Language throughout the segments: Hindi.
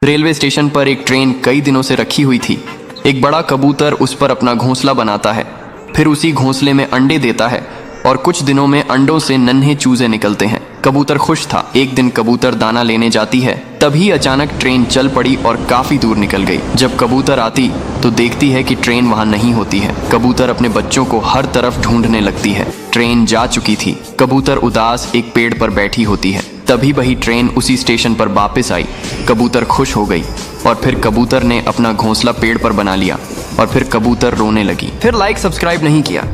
रेलवे स्टेशन पर एक ट्रेन कई दिनों से रखी हुई थी। एक बड़ा कबूतर उस पर अपना घोंसला बनाता है, फिर उसी घोंसले में अंडे देता है और कुछ दिनों में अंडों से नन्हे चूजे निकलते हैं। कबूतर खुश था। एक दिन कबूतर दाना लेने जाती है, तभी अचानक ट्रेन चल पड़ी और काफी दूर निकल गई। जब कबूतर आती तो देखती है कि ट्रेन वहां नहीं होती है। कबूतर अपने बच्चों को हर तरफ ढूंढने लगती है। ट्रेन जा चुकी थी। कबूतर उदास एक पेड़ पर बैठी होती है। तभी वही ट्रेन उसी स्टेशन पर वापस आई। कबूतर खुश हो गई और फिर कबूतर ने अपना घोंसला पेड़ पर बना लिया और फिर कबूतर रोने लगी। फिर लाइक सब्सक्राइब नहीं किया।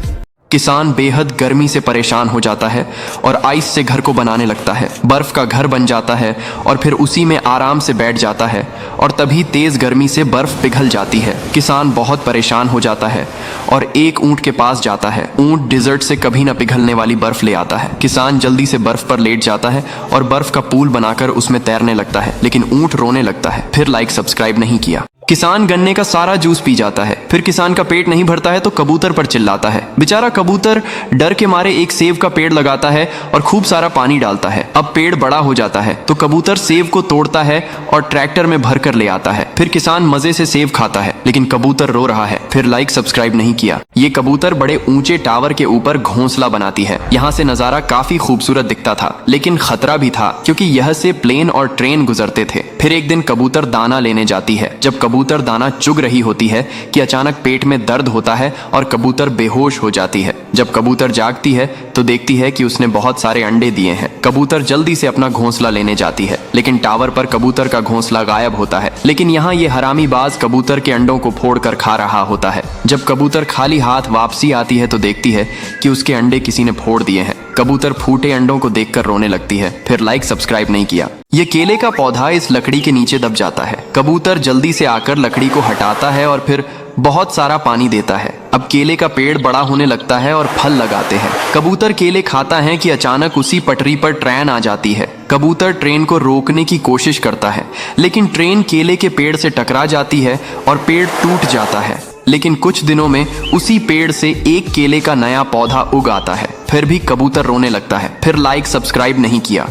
किसान बेहद गर्मी से परेशान हो जाता है और आइस से घर को बनाने लगता है। बर्फ का घर बन जाता है और फिर उसी में आराम से बैठ जाता है और तभी तेज गर्मी से बर्फ पिघल जाती है। किसान बहुत परेशान हो जाता है और एक ऊंट के पास जाता है। ऊंट डिजर्ट से कभी न पिघलने वाली बर्फ ले आता है। किसान जल्दी से बर्फ पर लेट जाता है और बर्फ का पूल बनाकर उसमें तैरने लगता है, लेकिन ऊंट रोने लगता है। फिर लाइक सब्सक्राइब नहीं किया। किसान गन्ने का सारा जूस पी जाता है। फिर किसान का पेट नहीं भरता है तो कबूतर पर चिल्लाता है। बेचारा कबूतर डर के मारे एक सेब का पेड़ लगाता है और खूब सारा पानी डालता है। अब पेड़ बड़ा हो जाता है तो कबूतर सेब को तोड़ता है और ट्रैक्टर में भर कर ले आता है। फिर किसान मजे से सेब खाता है, लेकिन कबूतर रो रहा है। फिर लाइक सब्सक्राइब नहीं किया। ये कबूतर बड़े ऊंचे टावर के ऊपर घोंसला बनाती है। यहाँ से नजारा काफी खूबसूरत दिखता था, लेकिन खतरा भी था क्योंकि यह से प्लेन और ट्रेन गुजरते थे। फिर एक दिन कबूतर दाना लेने जाती है। जब कबूतर दाना चुग रही होती है कि अचानक पेट में दर्द होता है और कबूतर बेहोश हो जाती है। जब कबूतर जागती है तो देखती है कि उसने बहुत सारे अंडे दिए हैं। कबूतर जल्दी से अपना घोंसला लेने जाती है, लेकिन टावर पर कबूतर का घोंसला गायब होता है। लेकिन यहाँ ये हरामी बाज कबूतर के अंडों को फोड़कर खा रहा होता है। जब कबूतर खाली हाथ वापसी आती है तो देखती है कि उसके अंडे किसी ने फोड़ दिए हैं। कबूतर फूटे अंडों को देखकर रोने लगती है। फिर लाइक सब्सक्राइब नहीं किया। ये केले का पौधा इस लकड़ी के नीचे दब जाता है। कबूतर जल्दी से आकर लकड़ी को हटाता है और फिर बहुत सारा पानी देता है। अब केले का पेड़ बड़ा होने लगता है और फल लगाते हैं। कबूतर केले खाता है कि अचानक उसी पटरी पर ट्रेन आ जाती है। कबूतर ट्रेन को रोकने की कोशिश करता है, लेकिन ट्रेन केले के पेड़ से टकरा जाती है और पेड़ टूट जाता है। लेकिन कुछ दिनों में उसी पेड़ से एक केले का नया पौधा उग आता है। फिर भी कबूतर रोने लगता है। फिर लाइक सब्सक्राइब नहीं किया।